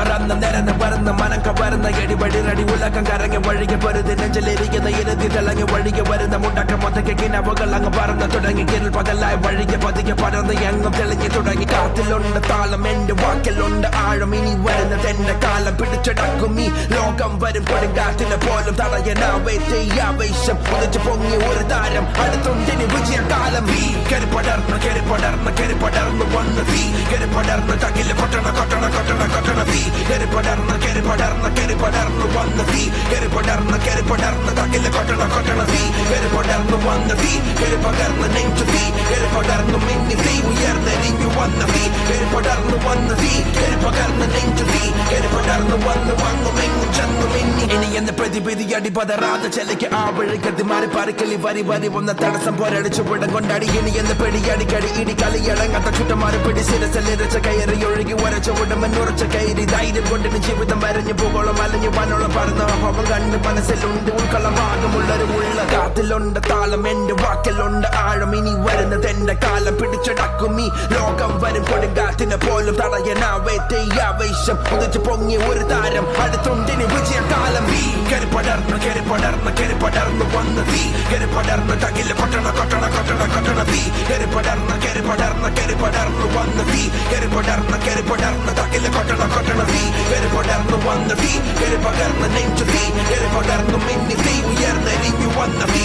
പറന്ന് നിരന്ന് പറന്ന് മനം കവരുന്ന എടിപടിരടി ഉലകം കറങ്ങി വഴികെ പൊരുതി നെഞ്ചിലിരിക്കുന്ന ഇരുതി തിളങ്ങി വഴികെ വരുന്ന മുണ്ടക്ക മൊത്തയ്ക്ക് കിനവുകൾ അങ്ങ് പറന്ന് തുടങ്ങി കിരൽ പകലായി വഴികെ പതിക്കെ പടർന്ന് എങ്ങും തെളിഞ്ഞു തുടങ്ങി കാറ്റിലുണ്ട് താളം എന്റെ വാക്കിലുണ്ട് ആഴം ഇനി വരുന്നത് എന്റെ കാലം പിടിച്ചടക്കും ഈ ലോകം വരും കൊടുങ്കാറ്റിനെ പോലും തടയാനാവേശം ഉദിച്ചു പൊങ്ങി ഒരു താരം അടുത്തുണ്ടിനി വിജയകാലം കെറിപ്പടർന്ന് വന്ന് തീ കെറിപ്പടർന്ന് തകില് കൊട്ടണ കൊട്ടണ കൊട്ടണ കൊട്ടണ തീ കെറിപ്പടർന്ന് വന്ന് തീ കെറിപ്പടർന്ന് തകില് കൊട്ടണ കൊട്ടണ തീ കെറിപ്പടർന്ന് വന്ന് തീ കെറിപ്പകർന്ന് നെഞ്ചു തീ കെറിപ്പടർന്ന് മിന്നി തീ ഉയർന്നെരിഞ്ഞു വന്ന തീ കെറിപ്പടർന്ന് വന്ന് തീ കെറിപ്പകർന്ന് നെഞ്ചു തീ കെറിപ്പടർന്ന് വന്നു മെങ്ങും ചെന്നു മിന്നി ഇനി എന്ന് പ്രതിപിതി അടിപതറാതെ ചെലയ്ക്ക് ആ വഴിക്കത്തി മാറി പറിക്കലി വരി വന്ന തടസ്സം പോരടിച്ചു വിടം കൊണ്ടാടി ഇനി എന്ന് പെടിയടിക്കടി ഇടി കളിയടങ്ങാത്ത ചുട്ടമാറി പിടി സിരസലിരച്ച കയറി ഒഴുകി ഉരച്ച ഉടമെന്നുറച്ച കയറി ധൈര്യം കൊണ്ടിന് ജീവിതം വരഞ്ഞു പൂകോളം അലഞ്ഞു വനോളം പറന്ന അഭാവം കണ്ട് മനസ്സിലുണ്ട് ഉൾക്കളമാകമുള്ളൊരു ഉള്ള കാത്തിലുണ്ട് താളം എന്റെ വാക്കിലുണ്ട് ആഴം ഇനി വരുന്നത് എന്റെ കാലം പിടിച്ചടക്കും ഈ ലോകം വരും കൊടുങ്കാറ്റിനെ പോലും തടയാനാവേശം ഉദിച്ചു പൊങ്ങി ഒരു താരം അടുത്തുണ്ടിനി വിജയകാലം കെറിപ്പടർന്ന് വന്ന് തീ കെറിപ്പടർന്ന് തകില് കൊട്ടണ കൊട്ടണ കൊട്ടണ കൊട്ടണ തീ കെറിപ്പടർന്ന് വന്ന് തീ കെറിപ്പടർന്ന് തകില് കൊട്ടണ കൊട്ടണ തീ കെറിപ്പടർന്ന് വന്ന് തീ കെറിപ്പകർന്ന് നെഞ്ചു തീ കെറിപ്പടർന്ന് മിന്നി തീ ഉയർന്നെരിഞ്ഞു വന്ന തീ